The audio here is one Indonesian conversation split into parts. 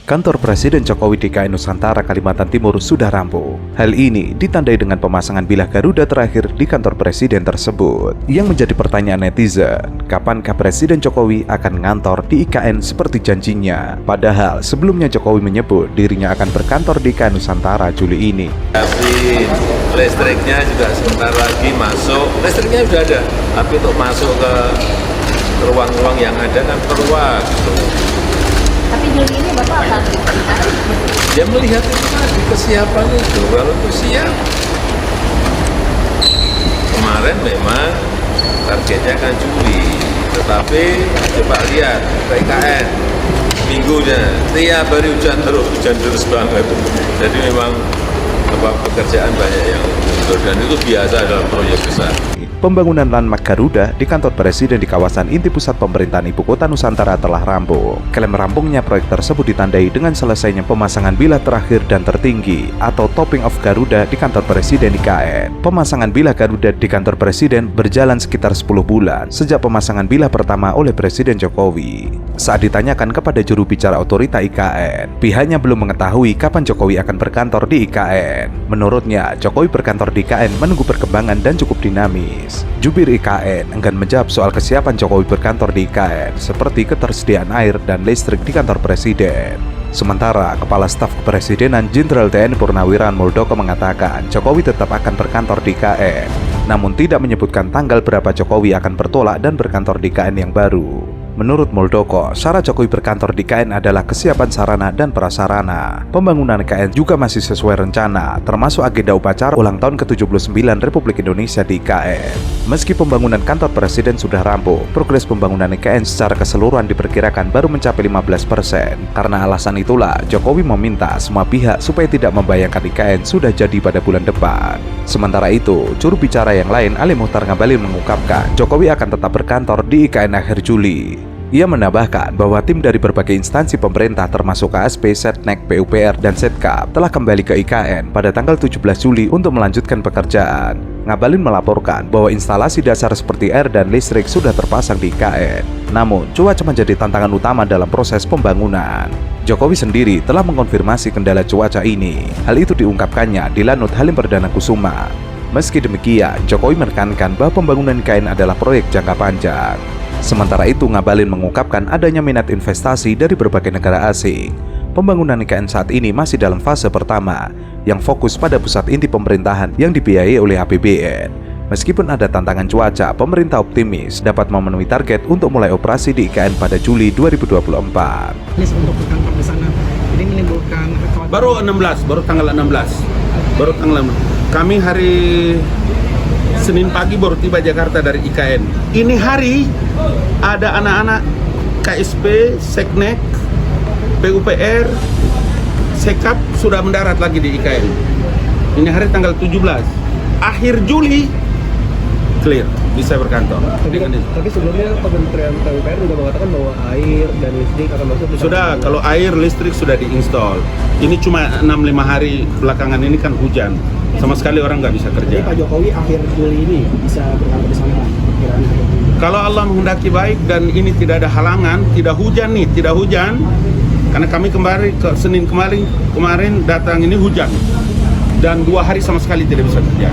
Kantor Presiden Jokowi di KN Nusantara, Kalimantan Timur sudah rampung. Hal ini ditandai dengan pemasangan bilah Garuda terakhir di kantor Presiden tersebut. Yang menjadi pertanyaan netizen, kapankah Presiden Jokowi akan ngantor di IKN seperti janjinya? Padahal sebelumnya Jokowi menyebut dirinya akan berkantor di KN Nusantara Juli ini. Tapi listriknya juga sebentar lagi masuk. Listriknya sudah ada, tapi untuk masuk ke ruang-ruang yang ada kan perlu waktu. Tapi Juli ini Bapak akan Dia melihat itu tadi kesiapan itu, kalau itu siap. Kemarin memang targetnya kan Juli, tetapi coba lihat PKN minggunya tiap hari hujan terus banget. Jadi memang pekerjaan banyak yang mundur dan itu biasa dalam proyek besar. Pembangunan landmark Garuda di kantor Presiden di kawasan inti pusat pemerintahan Ibu Kota Nusantara telah rampung. Klaim rampungnya proyek tersebut ditandai dengan selesainya pemasangan bilah terakhir dan tertinggi atau topping of Garuda di kantor Presiden IKN. Pemasangan bilah Garuda di kantor Presiden berjalan sekitar 10 bulan sejak pemasangan bilah pertama oleh Presiden Jokowi. Saat ditanyakan kepada juru bicara otorita IKN, pihaknya belum mengetahui kapan Jokowi akan berkantor di IKN. Menurutnya, Jokowi berkantor di IKN menunggu perkembangan dan cukup dinamis. Jubir IKN enggan menjawab soal kesiapan Jokowi berkantor di IKN seperti ketersediaan air dan listrik di kantor Presiden. Sementara Kepala Staf Kepresidenan Jenderal TNI Purnawirawan Muldoko mengatakan Jokowi tetap akan berkantor di IKN, namun tidak menyebutkan tanggal berapa Jokowi akan bertolak dan berkantor di IKN yang baru. Menurut Muldoko, syarat Jokowi berkantor di IKN adalah kesiapan sarana dan prasarana. Pembangunan IKN juga masih sesuai rencana, termasuk agenda upacara ulang tahun ke-79 Republik Indonesia di IKN. Meski pembangunan kantor Presiden sudah rampung, progres pembangunan IKN secara keseluruhan diperkirakan baru mencapai 15%. Karena alasan itulah, Jokowi meminta semua pihak supaya tidak membayangkan IKN sudah jadi pada bulan depan. Sementara itu, juru bicara yang lain Ali Muhtar Ngabalin mengungkapkan Jokowi akan tetap berkantor di IKN akhir Juli. Ia menambahkan bahwa tim dari berbagai instansi pemerintah termasuk KSP, Setnek, PUPR, dan Setkap telah kembali ke IKN pada tanggal 17 Juli untuk melanjutkan pekerjaan. Ngabalin melaporkan bahwa instalasi dasar seperti air dan listrik sudah terpasang di IKN. Namun, cuaca menjadi tantangan utama dalam proses pembangunan. Jokowi sendiri telah mengonfirmasi kendala cuaca ini. Hal itu diungkapkannya di Lanut Halim Perdana Kusuma. Meski demikian, Jokowi menekankan bahwa pembangunan IKN adalah proyek jangka panjang. Sementara itu, Ngabalin mengungkapkan adanya minat investasi dari berbagai negara asing. Pembangunan IKN saat ini masih dalam fase pertama, yang fokus pada pusat inti pemerintahan yang dibiayai oleh APBN. Meskipun ada tantangan cuaca, pemerintah optimis dapat memenuhi target untuk mulai operasi di IKN pada Juli 2024. Untuk berkantor di sana, ini menimbulkan kekhawatiran. Baru tanggal 16. Kami hari Senin pagi baru tiba Jakarta dari IKN. Ini hari ada anak-anak KSP, Seknek, PUPR, Sekap sudah mendarat lagi di IKN. Ini hari tanggal 17. Akhir Juli clear bisa berkantor. Tapi sebelumnya Kementerian PUPR sudah mengatakan bahwa air dan listrik akan masuk. Sudah, kalau air listrik sudah diinstal. Ini cuma 6-5 hari belakangan ini kan hujan. Sama sekali orang nggak bisa kerja. Jadi Pak Jokowi akhir Juli ini bisa berkantor di sana, Pak? Kalau Allah menghendaki baik dan ini tidak ada halangan, tidak hujan. Karena kami kembali ke Senin kemarin datang ini hujan. Dan 2 hari sama sekali tidak bisa kerja.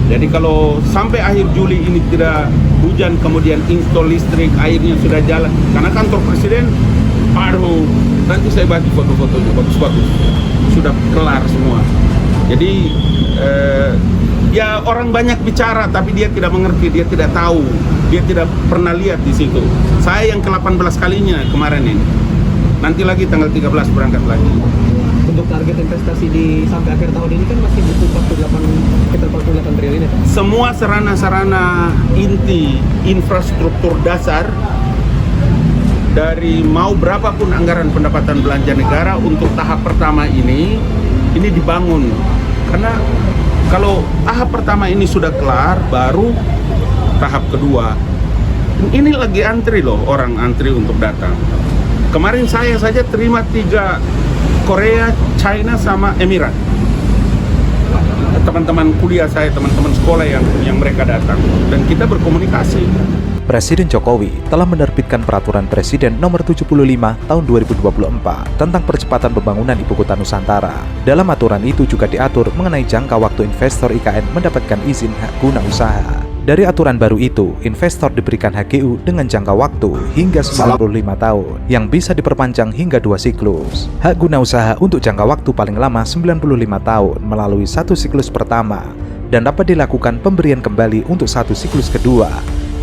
Jadi kalau sampai akhir Juli ini tidak hujan, kemudian install listrik, airnya sudah jalan. Karena kantor Presiden, aduh, nanti saya bagi foto-fotonya, bagus-bagus. Sudah kelar semua. Jadi ya orang banyak bicara tapi dia tidak mengerti, dia tidak tahu, dia tidak pernah lihat di situ. Saya yang ke-18 kalinya kemarin ini. Nanti lagi tanggal 13 berangkat lagi. Untuk target investasi sampai akhir tahun ini kan masih butuh 48 triliun ya, Pak? Semua sarana-sarana inti infrastruktur dasar dari mau berapapun anggaran pendapatan belanja negara untuk tahap pertama ini dibangun. Karena kalau tahap pertama ini sudah kelar, baru tahap kedua. Ini lagi antri loh, orang antri untuk datang. Kemarin saya saja terima 3 Korea, China, sama Emirat. Teman-teman kuliah saya, teman-teman sekolah yang mereka datang. Dan kita berkomunikasi. Presiden Jokowi telah menerbitkan Peraturan Presiden Nomor 75 Tahun 2024 tentang percepatan pembangunan Ibu Kota Nusantara. Dalam aturan itu juga diatur mengenai jangka waktu investor IKN mendapatkan izin hak guna usaha. Dari aturan baru itu, investor diberikan HGU dengan jangka waktu hingga 95 tahun, yang bisa diperpanjang hingga 2 siklus. Hak guna usaha untuk jangka waktu paling lama 95 tahun melalui 1 siklus pertama, dan dapat dilakukan pemberian kembali untuk 1 siklus kedua,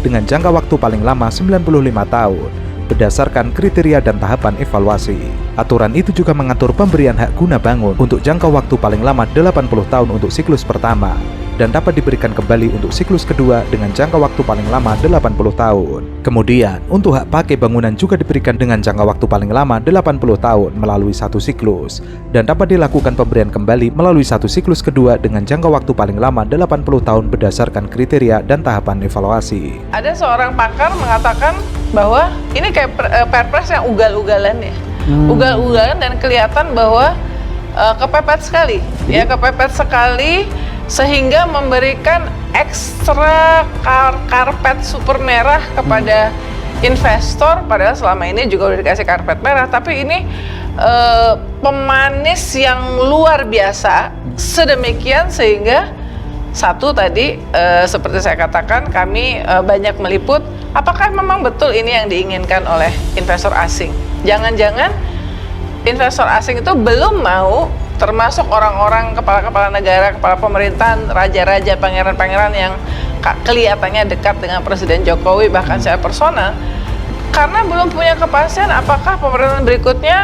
dengan jangka waktu paling lama 95 tahun, berdasarkan kriteria dan tahapan evaluasi. Aturan itu juga mengatur pemberian hak guna bangun untuk jangka waktu paling lama 80 tahun untuk siklus pertama, dan dapat diberikan kembali untuk siklus kedua dengan jangka waktu paling lama 80 tahun. Kemudian, untuk hak pakai bangunan juga diberikan dengan jangka waktu paling lama 80 tahun melalui 1 siklus, dan dapat dilakukan pemberian kembali melalui 1 siklus kedua dengan jangka waktu paling lama 80 tahun berdasarkan kriteria dan tahapan evaluasi. Ada seorang pakar mengatakan bahwa ini kayak perpres yang ugal-ugalan ya. Ugal-ugalan dan kelihatan bahwa kepepet sekali. Ya, kepepet sekali sehingga memberikan ekstra karpet super merah kepada investor, padahal selama ini juga udah dikasih karpet merah, tapi ini pemanis yang luar biasa sedemikian sehingga satu tadi seperti saya katakan kami banyak meliput apakah memang betul ini yang diinginkan oleh investor asing. Jangan-jangan investor asing itu belum mau, termasuk orang-orang kepala-kepala negara, kepala pemerintahan, raja-raja, pangeran-pangeran yang kelihatannya dekat dengan Presiden Jokowi bahkan secara personal, karena belum punya kepastian apakah pemerintahan berikutnya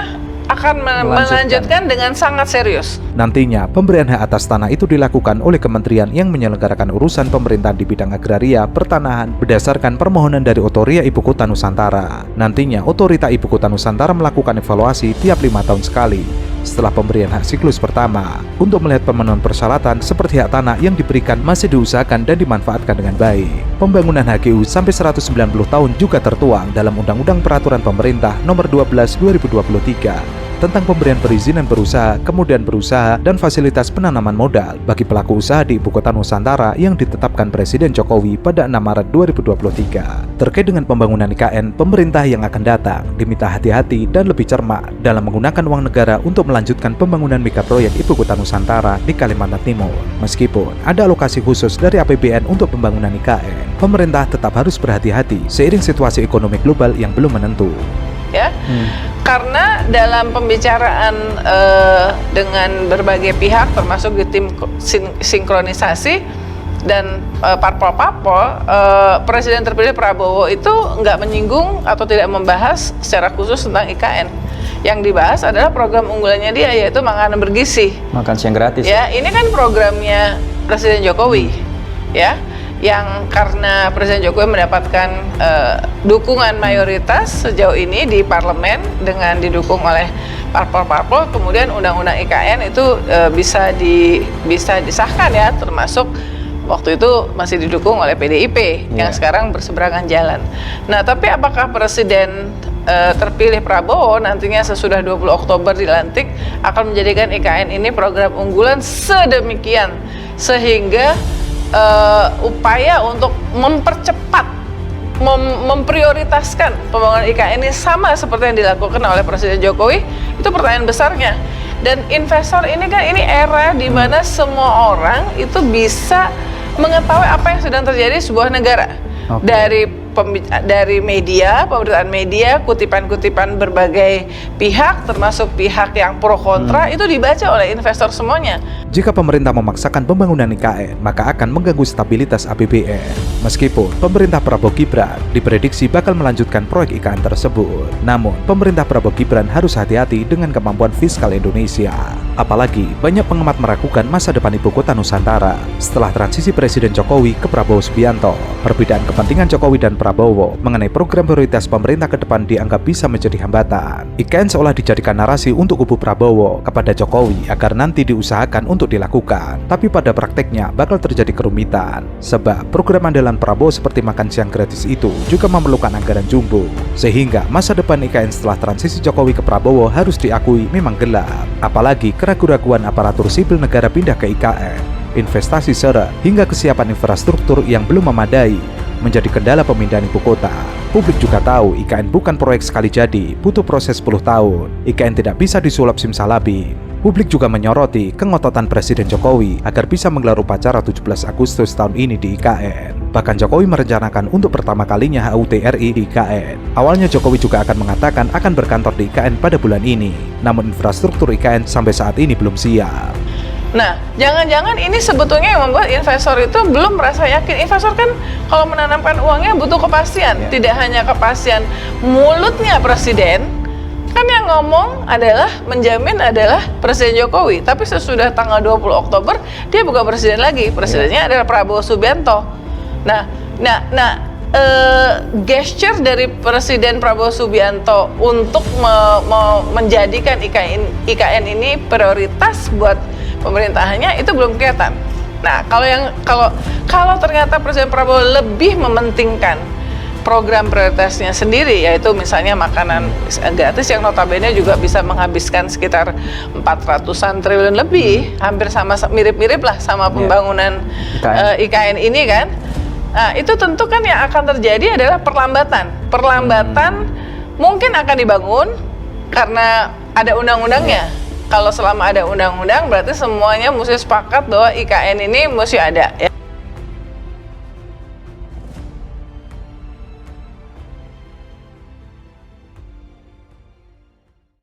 akan melanjutkan dengan sangat serius. Nantinya, pemberian hak atas tanah itu dilakukan oleh kementerian yang menyelenggarakan urusan pemerintahan di bidang agraria, pertanahan, berdasarkan permohonan dari Otoria Ibu Kota Nusantara. Nantinya, Otorita Ibu Kota Nusantara melakukan evaluasi tiap 5 tahun sekali setelah pemberian hak siklus pertama untuk melihat pemenuhan persyaratan seperti hak tanah yang diberikan masih diusahakan dan dimanfaatkan dengan baik. Pembangunan HGU sampai 190 tahun juga tertuang dalam Undang-Undang Peraturan Pemerintah Nomor 12 2023 tentang pemberian perizinan berusaha, kemudian berusaha, dan fasilitas penanaman modal bagi pelaku usaha di Ibu Kota Nusantara yang ditetapkan Presiden Jokowi pada 6 Maret 2023. Terkait dengan pembangunan IKN, pemerintah yang akan datang diminta hati-hati dan lebih cermat dalam menggunakan uang negara untuk melanjutkan pembangunan megaproyek Ibu Kota Nusantara di Kalimantan Timur. Meskipun ada alokasi khusus dari APBN untuk pembangunan IKN, pemerintah tetap harus berhati-hati seiring situasi ekonomi global yang belum menentu. Ya, karena dalam pembicaraan dengan berbagai pihak termasuk di tim sinkronisasi dan parpol-parpol, Presiden terpilih Prabowo itu nggak menyinggung atau tidak membahas secara khusus tentang IKN. Yang dibahas adalah program unggulannya dia, yaitu makanan bergizi. Makan siang gratis. Ya, ini kan programnya Presiden Jokowi, ya. Yang karena Presiden Jokowi mendapatkan dukungan mayoritas sejauh ini di parlemen dengan didukung oleh parpol-parpol, kemudian undang-undang IKN itu bisa disahkan ya, termasuk waktu itu masih didukung oleh PDIP yang sekarang berseberangan jalan. Nah, tapi apakah Presiden terpilih Prabowo nantinya sesudah 20 Oktober dilantik akan menjadikan IKN ini program unggulan sedemikian sehingga upaya untuk mempercepat, memprioritaskan pembangunan IKN ini sama seperti yang dilakukan oleh Presiden Jokowi, itu pertanyaan besarnya. Dan investor ini kan ini era di mana semua orang itu bisa mengetahui apa yang sedang terjadi di sebuah negara. Dari media, pemberitaan media, kutipan-kutipan berbagai pihak, termasuk pihak yang pro kontra, itu dibaca oleh investor semuanya. Jika pemerintah memaksakan pembangunan IKN, maka akan mengganggu stabilitas APBN. Meskipun pemerintah Prabowo Gibran diprediksi bakal melanjutkan proyek IKN tersebut, namun pemerintah Prabowo Gibran harus hati-hati dengan kemampuan fiskal Indonesia. Apalagi banyak pengamat meragukan masa depan Ibu Kota Nusantara setelah transisi Presiden Jokowi ke Prabowo Subianto. Perbedaan kepentingan Jokowi dan Prabowo mengenai program prioritas pemerintah ke depan dianggap bisa menjadi hambatan. IKN seolah dijadikan narasi untuk kubu Prabowo kepada Jokowi agar nanti diusahakan untuk dilakukan, tapi pada prakteknya bakal terjadi kerumitan sebab program andalan Prabowo seperti makan siang gratis itu juga memerlukan anggaran jumbo, sehingga masa depan IKN setelah transisi Jokowi ke Prabowo harus diakui memang gelap. Apalagi keraguan-raguan aparatur sipil negara pindah ke IKN, investasi seret hingga kesiapan infrastruktur yang belum memadai menjadi kendala pemindahan ibu kota. Publik juga tahu IKN bukan proyek sekali jadi, butuh proses 10 tahun. IKN tidak bisa disulap simsalabim. Publik juga menyoroti kengototan Presiden Jokowi agar bisa menggelar upacara 17 Agustus tahun ini di IKN. Bahkan Jokowi merencanakan untuk pertama kalinya HUT RI di IKN. Awalnya Jokowi juga akan mengatakan akan berkantor di IKN pada bulan ini. Namun infrastruktur IKN sampai saat ini belum siap. Nah, jangan-jangan ini sebetulnya yang membuat investor itu belum merasa yakin. Investor kan kalau menanamkan uangnya butuh kepastian. Tidak hanya kepastian mulutnya Presiden, kan yang ngomong adalah, menjamin adalah Presiden Jokowi. Tapi sesudah tanggal 20 Oktober, dia bukan presiden lagi. Presidennya adalah Prabowo Subianto. Gesture dari Presiden Prabowo Subianto untuk menjadikan IKN ini prioritas buat pemerintahannya itu belum kelihatan. Nah, kalau ternyata Presiden Prabowo lebih mementingkan program prioritasnya sendiri, yaitu misalnya makanan gratis yang notabene juga bisa menghabiskan sekitar 400-an triliun lebih, hampir sama mirip-mirip lah sama pembangunan IKN ini kan. Nah, itu tentu kan yang akan terjadi adalah perlambatan mungkin akan dibangun karena ada undang-undangnya. Kalau selama ada undang-undang berarti semuanya mesti sepakat bahwa IKN ini mesti ada ya.